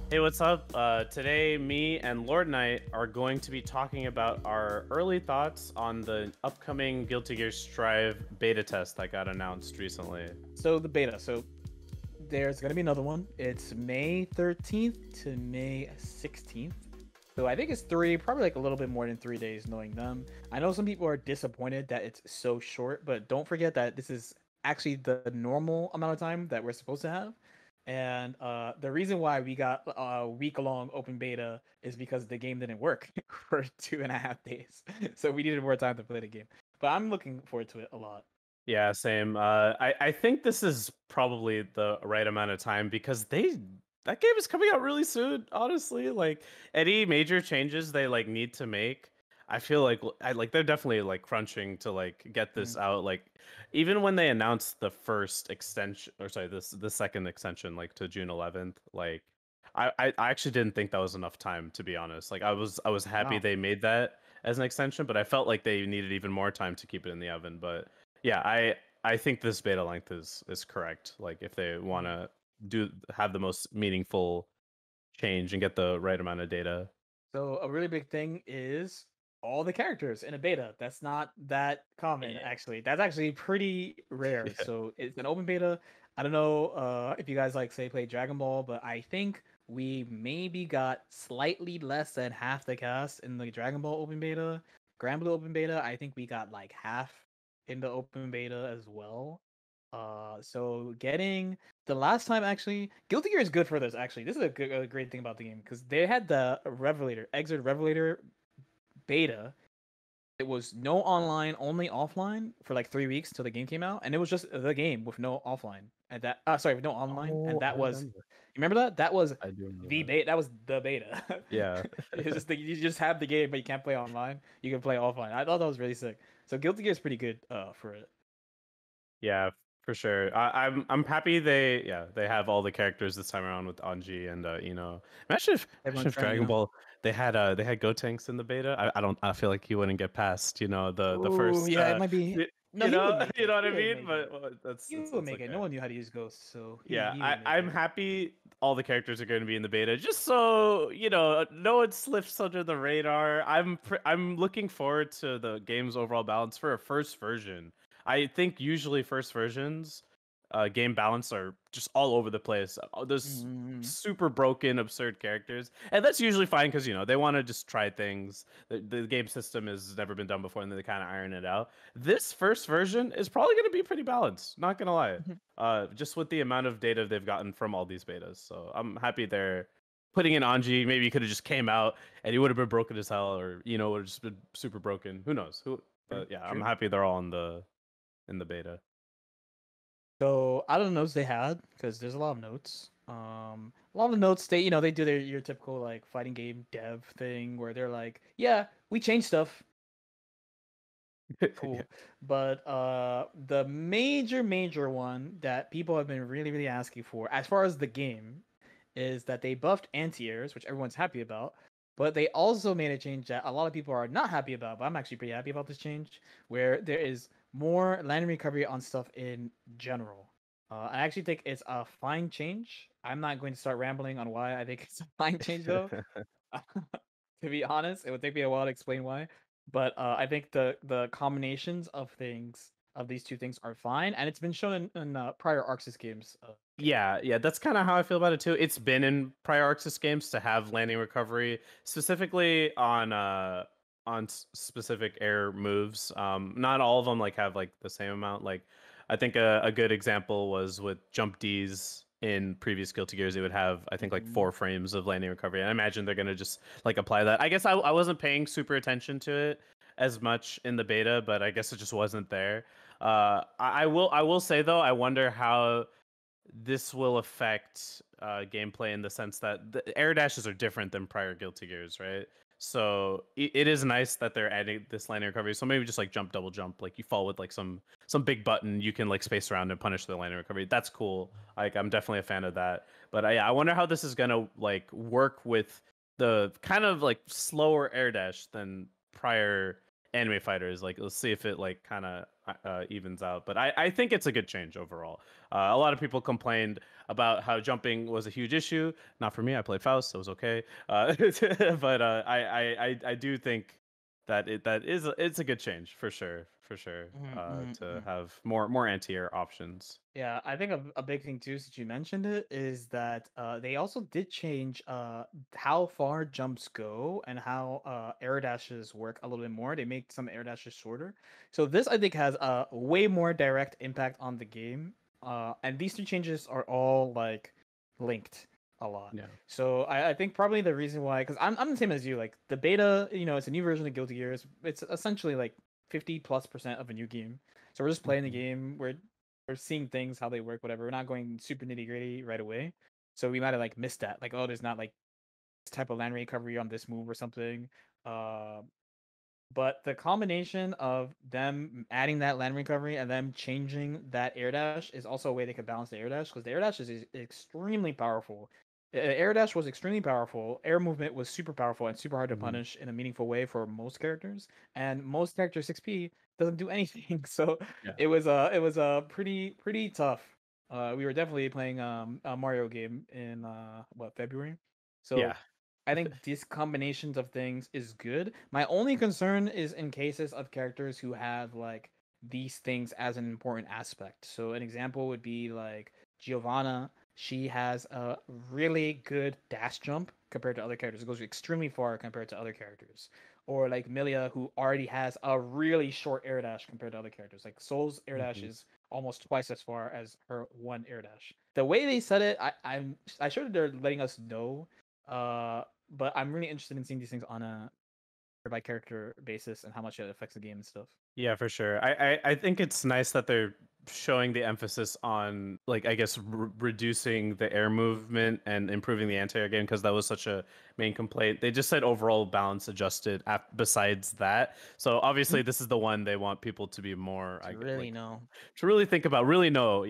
Hey, what's up? Today, me and Lord Knight are going to be talking about our early thoughts on the upcoming Guilty Gear Strive beta test that got announced recently. So the beta. So there's gonna be another one. It's May 13th to May 16th. So I think it's probably like a little bit more than 3 days, knowing them. I know some people are disappointed that it's so short, but don't forget that this is actually the normal amount of time that we're supposed to have. And the reason why we got a week-long open beta is because the game didn't work for 2.5 days. So we needed more time to play the game. But I'm looking forward to it a lot. Yeah, same. I think this is probably the right amount of time because that game is coming out really soon. Honestly, like any major changes they like need to make, I feel like they're definitely like crunching to like get this Mm. out. Like even when they announced the first extension, or sorry, the second extension, like to June 11th, like I actually didn't think that was enough time, to be honest. Like I was happy Wow. they made that as an extension, but I felt like they needed even more time to keep it in the oven. But yeah, I think this beta length is correct. Like if they want to have the most meaningful change and get the right amount of data. So a really big thing is all the characters in a beta. That's not that common, Yeah. actually. That's actually pretty rare. Yeah. So it's an open beta. I don't know if you guys like say play Dragon Ball, but I think we maybe got slightly less than half the cast in the Dragon Ball open beta. Grand Blue open beta, I think we got like half in the open beta as well. So getting the last time actually, Guilty Gear is good for this. Actually, this is a great thing about the game because they had the Revelator, Exit Revelator beta. It was no online, only offline for like 3 weeks till the game came out, and it was just the game with no offline. And that, sorry, with no online, and Oh, I that was, remember. you remember that? That was I do remember the that. beta. That was the beta. Yeah. It's just you just have the game, but you can't play online. You can play offline. I thought that was really sick. So Guilty Gear is pretty good for it. Yeah, for sure. I'm happy they have all the characters this time around with Anji and imagine Everyone's if friendly Dragon now. Ball they had Gotenks in the beta. I feel like you wouldn't get past the Oh, first yeah, it might be. No, he would make you it. know what He I would mean. make But it. well, He would it's make it. No okay. one knew how to use Ghost, so Yeah, he would make I'm it. happy all the characters are going to be in the beta, just so no one slips under the radar. I'm looking forward to the game's overall balance for a first version. I think usually first versions, game balance are just all over the place. There's Mm-hmm. super broken, absurd characters, and that's usually fine because they want to just try things. The game system has never been done before, and they kind of iron it out. This first version is probably going to be pretty balanced. Not gonna lie, just with the amount of data they've gotten from all these betas. So I'm happy they're putting in Anji. Maybe he could have just came out and he would have been broken as hell, or would have just been super broken. Who knows? Who? True, But yeah, I'm true. happy they're all in the beta. So out of the notes they had, because there's a lot of notes. A lot of notes they do their your typical like fighting game dev thing where they're like, yeah, we changed stuff. Yeah. Cool. But the major one that people have been really asking for as far as the game is that they buffed anti-airs, which everyone's happy about, but they also made a change that a lot of people are not happy about, but I'm actually pretty happy about this change where there is more landing recovery on stuff in general. I actually think it's a fine change. I'm not going to start rambling on why I think it's a fine change though. To be honest, it would take me a while to explain why. But I think the combinations of things of these two things are fine, and it's been shown in prior Arxis games. Yeah, that's kind of how I feel about it too. It's been in prior Arxis games to have landing recovery, specifically on specific air moves. Not all of them like have like the same amount. Like I think a good example was with jump Ds in previous Guilty Gears. It would have I think like Mhm. 4 frames of landing recovery, and I imagine they're gonna just like apply that. I guess I wasn't paying super attention to it as much in the beta, but I guess it just wasn't there. I will say though, I wonder how this will affect gameplay in the sense that the air dashes are different than prior Guilty Gears, right? So it is nice that they're adding this landing recovery. So maybe just like jump, double jump, like you fall with like some big button, you can like space around and punish the landing recovery. That's cool. Like I'm definitely a fan of that. But I wonder how this is gonna like work with the kind of like slower air dash than prior anime fighters. Like let's see if it like kind of evens out. But I think it's a good change overall. A lot of people complained about how jumping was a huge issue. Not for me. I played Faust, so it was okay. But I do think that it's a good change for sure, for sure. To have more anti-air options. Yeah, I think a big thing too, since you mentioned it, is that they also did change how far jumps go and how air dashes work a little bit more. They make some air dashes shorter. So this I think has a way more direct impact on the game. And these two changes are all like linked a lot. Yeah. So I think probably the reason why, because I'm the same as you, like the beta, it's a new version of Guilty Gear. It's essentially like 50+% of a new game. So we're just playing the game. We're seeing things how they work, whatever. We're not going super nitty gritty right away, so we might have like missed that. Like, oh, there's not like this type of land recovery on this move or something. Uh, but the combination of them adding that land recovery and them changing that air dash is also a way they could balance the air dash, because the air dash is extremely powerful. Air dash was extremely powerful. Air movement was super powerful and super hard to punish in a meaningful way for most characters. And most characters 6P doesn't do anything. So Yeah. it was pretty tough. We were definitely playing a Mario game in February. So Yeah. I think these combinations of things is good. My only concern is in cases of characters who have like these things as an important aspect. So an example would be like Giovanna. She has a really good dash jump compared to other characters. It goes extremely far compared to other characters. Or like Millia, who already has a really short air dash compared to other characters. Like Soul's air dash is almost twice as far as her one air dash. The way they said it, I sure they're letting us know. But I'm really interested in seeing these things on a by character basis and how much it affects the game and stuff. Yeah, for sure. I think it's nice that they're showing the emphasis on, like, I guess reducing the air movement and improving the anti-air game, because that was such a main complaint. They just said overall balance adjusted besides that. So obviously this is the one they want people to be more to really think about, really know,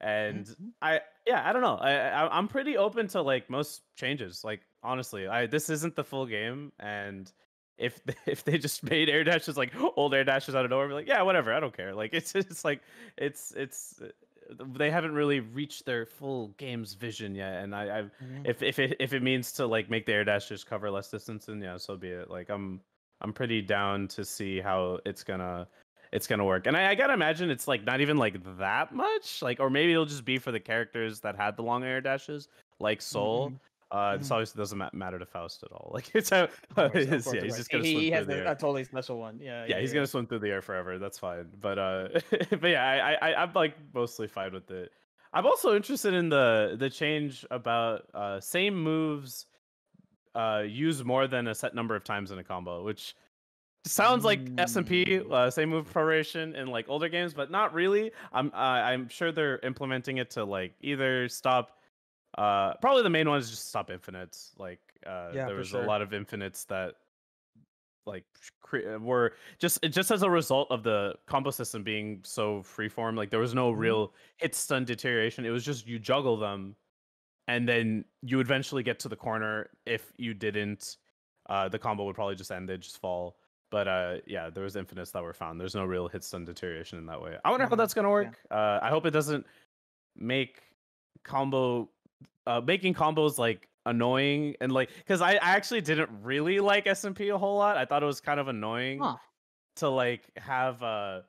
And I don't know. I'm pretty open to like most changes. Like honestly, this isn't the full game, and if if they just made air dashes like old air dashes out of nowhere, be like, yeah, whatever, I don't care. Like it's like it's they haven't really reached their full game's vision yet, and if it means to like make the air dashes cover less distance, then yeah, so be it. Like I'm pretty down to see how it's gonna work, and I gotta imagine it's like not even like that much, like, or maybe it'll just be for the characters that had the long air dashes, like Soul. This obviously doesn't matter to Faust at all. Like it's how Of he's course. just gonna swim He through has the air. a totally special one. Yeah, he's gonna swim through the air forever. That's fine. But but yeah, I'm like mostly fine with it. I'm also interested in the change about same moves used more than a set number of times in a combo, which sounds like SMP, same move proration in like older games, but not really. I'm sure they're implementing it to like either stop. Probably the main one is just stop infinites. Like there was a lot of infinites that like were just as a result of the combo system being so freeform. Like there was no real hit stun deterioration. It was just you juggle them, and then you eventually get to the corner. If you didn't, the combo would probably just end. They'd just fall. But yeah, there was infinites that were found. There's no real hit stun deterioration in that way. I wonder how that's gonna work. I hope it doesn't make making combos like annoying, and like, because I actually didn't really like SMP a whole lot. I thought it was kind of annoying to like have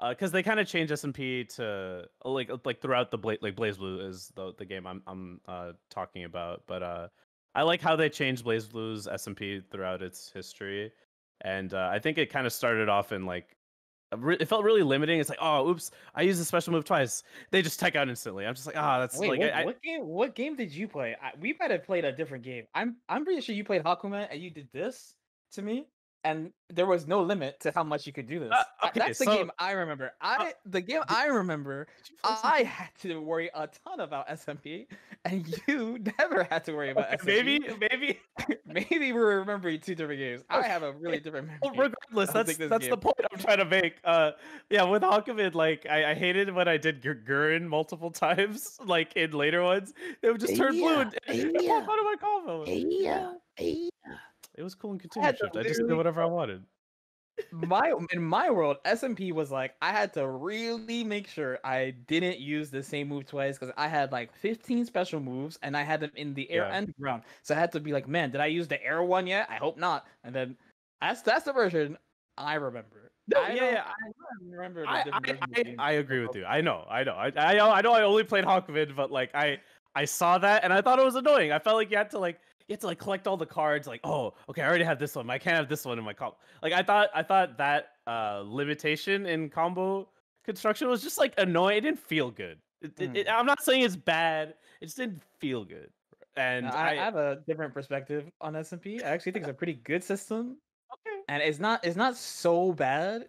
because they kind of changed SMP to like throughout the Blaze Blue is the game I'm talking about, but I like how they changed Blaze Blue's SMP throughout its history, and I think it kind of started off in like it felt really limiting. It's like, oh, oops, I used a special move twice. They just tech out instantly. I'm just like, that's Wait, like what game did you play? We might have played a different game. I'm pretty sure you played Hakumen and you did this to me, and there was no limit to how much you could do this. Okay, That's the game I remember. The game I remember, I had to worry a ton about SMP, and you never had to worry about SMP. Maybe we're remembering two different games. I have a really different memory. Well, regardless, that's the point I'm trying to make. Yeah, with Hakumen, like I hated when I did Gurren multiple times, like in later ones. They would just turn blue and pop out of my combo. It was cool in continuous shift. I just did whatever I wanted. In my world, SMP was like I had to really make sure I didn't use the same move twice because I had like 15 special moves and I had them in the air Yeah. and the ground. So I had to be like, man, did I use the air one yet? I hope not. And then that's the version I remember. No, yeah, yeah. I don't remember the I, different I, versions of I, the game. I agree with you. I know. I know. I only played Hawkvid, but like I saw that and I thought it was annoying. I felt like you had to like collect all the cards. Like, oh, okay, I already have this one. I can't have this one in my comp. Like, I thought that limitation in combo construction was just like annoying. It didn't feel good. I'm not saying it's bad. It just didn't feel good. Now, And I have a different perspective on SMP. I actually think it's a pretty good system, okay. and it's not so bad.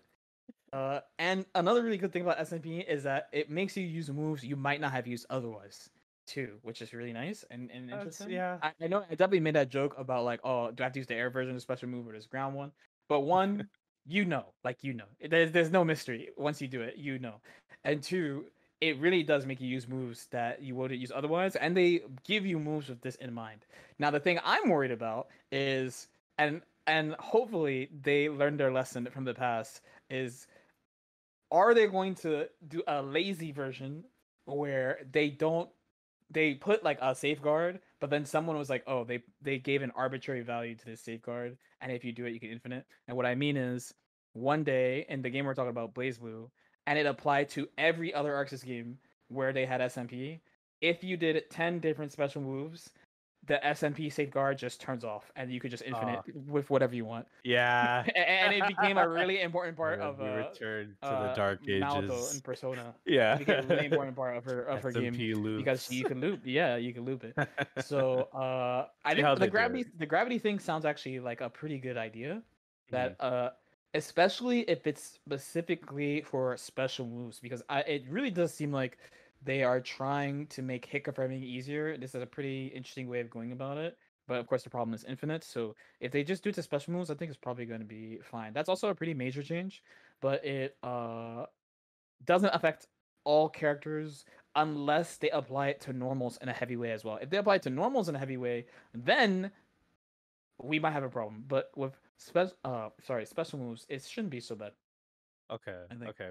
And another really good thing about SMP is that it makes you use moves you might not have used otherwise, too, which is really nice and That's interesting. yeah. I know I definitely made that joke about like, oh, do I have to use the air version of the special move or this ground one? But one, there's no mystery. Once you do it, you know. And two, it really does make you use moves that you wouldn't use otherwise, and they give you moves with this in mind. Now, the thing I'm worried about is, and hopefully they learned their lesson from the past, is are they going to do a lazy version where they put like a safeguard, but then someone was like, oh, they gave an arbitrary value to this safeguard, and if you do it, you can infinite. And what I mean is, one day in the game we're talking about, Blaze Blue, and it applied to every other Arxis game where they had SMP. If you did 10 different special moves, the SMP safeguard just turns off, and you could just Uh, infinite with whatever you want. yeah. And it became a really important part of We returned to the dark Naoto in ages. Persona. It Yeah. became a really important part of her game SMP because loops. you can loop. Yeah, you can loop it. So I See how think they do it. the gravity thing sounds actually like a pretty good idea. Mhm. That especially if it's specifically for special moves, because it really does seem like they are trying to make hit confirming easier. This is a pretty interesting way of going about it. But of course, the problem is infinite. So if they just do it to special moves, I think it's probably going to be fine. That's also a pretty major change, but it doesn't affect all characters unless they apply it to normals in a heavy way as well. If they apply it to normals in a heavy way, then we might have a problem. But with special moves, it shouldn't be so bad. Okay. I think. Okay.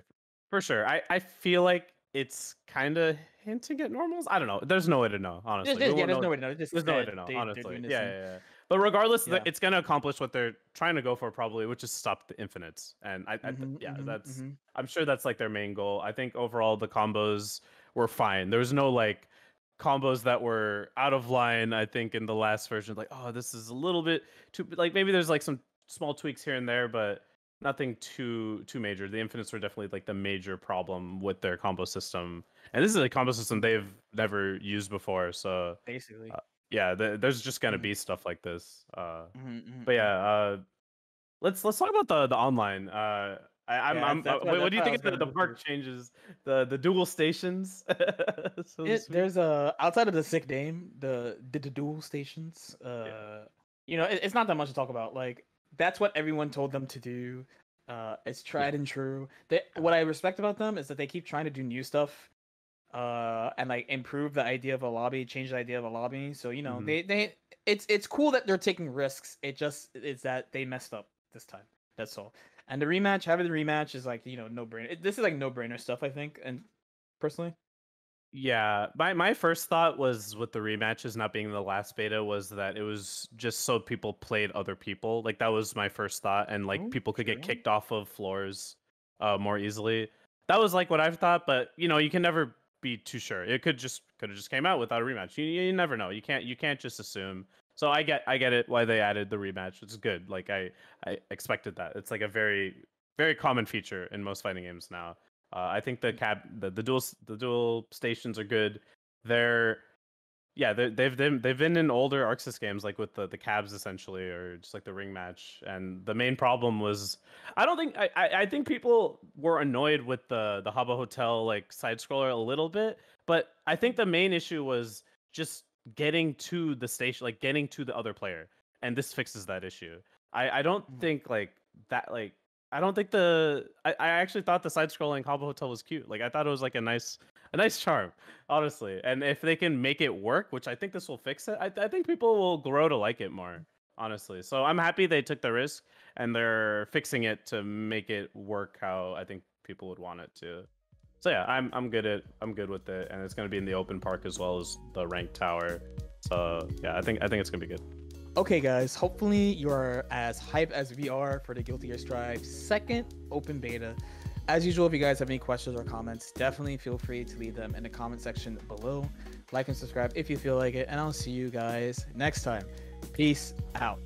For sure. I feel like it's kind of hinting at normals. I don't know. There's no way to know, honestly. We won't There's know. no way to know. It's just There's no way that to know, they're honestly. doing this Yeah, thing. yeah, yeah. But regardless, Yeah. it's gonna accomplish what they're trying to go for, probably, which is stop the infinites. And yeah, that's. Mhm. I'm sure that's like their main goal. I think overall the combos were fine. There was no like combos that were out of line. I think in the last version, like, oh, this is a little bit too. Like maybe there's like some small tweaks here and there, but nothing too major. The infinites were definitely like the major problem with their combo system, and this is a combo system they've never used before. So Basically. uh, yeah, there's just gonna Mhm. be stuff like this. Mhm. But yeah, let's talk about the online. Yeah, what that's do you what I think was of the gonna go park to. changes, the dual stations, so to It speak? there's a outside of the sick name, the dual stations. Yeah. It's not that much to talk about. Like that's what everyone told them to do. It's Yeah. tried and true. What I respect about them is that they keep trying to do new stuff. And like improve the idea of a lobby, change the idea of a lobby. So Hmm. it's cool that they're taking risks. It just is that they messed up this time. That's all. And the rematch, having the rematch is like no brainer. This is like no brainer stuff, I think, and personally. Yeah, my first thought was with the rematches not being the last beta was that it was just so people played other people. Like that was my first thought, and like Oh, people could get true. kicked off of floors more easily. That was like what I've thought, but you can never be too sure. It could have just came out without a rematch. You never know. You can't just assume. So I get it why they added the rematch. It's good. Like I expected that. It's like a very common feature in most fighting games now. I think the dual stations are good. They're yeah they've been in older Arxis games like with the cabs essentially or just like the ring match. And the main problem was I don't think I think people were annoyed with the Habba Hotel like side scroller a little bit, but I think the main issue was just getting to the station, like getting to the other player, and this fixes that issue. I don't Mhm. think like that like I don't think I actually thought the side scrolling Habbo Hotel was cute. Like I thought it was like a nice charm, honestly. And if they can make it work, which I think this will fix it, I think people will grow to like it more, honestly. So I'm happy they took the risk. and they're fixing it to make it work how I think people would want it to. So yeah, I'm good with it, and it's gonna be in the open park as well as the ranked tower. So yeah, I think it's gonna be good. Okay, guys, hopefully you are as hyped as we are for the Guilty Gear Strive second open beta. As usual, if you guys have any questions or comments, definitely feel free to leave them in the comment section below. Like and subscribe if you feel like it, and I'll see you guys next time. Peace out.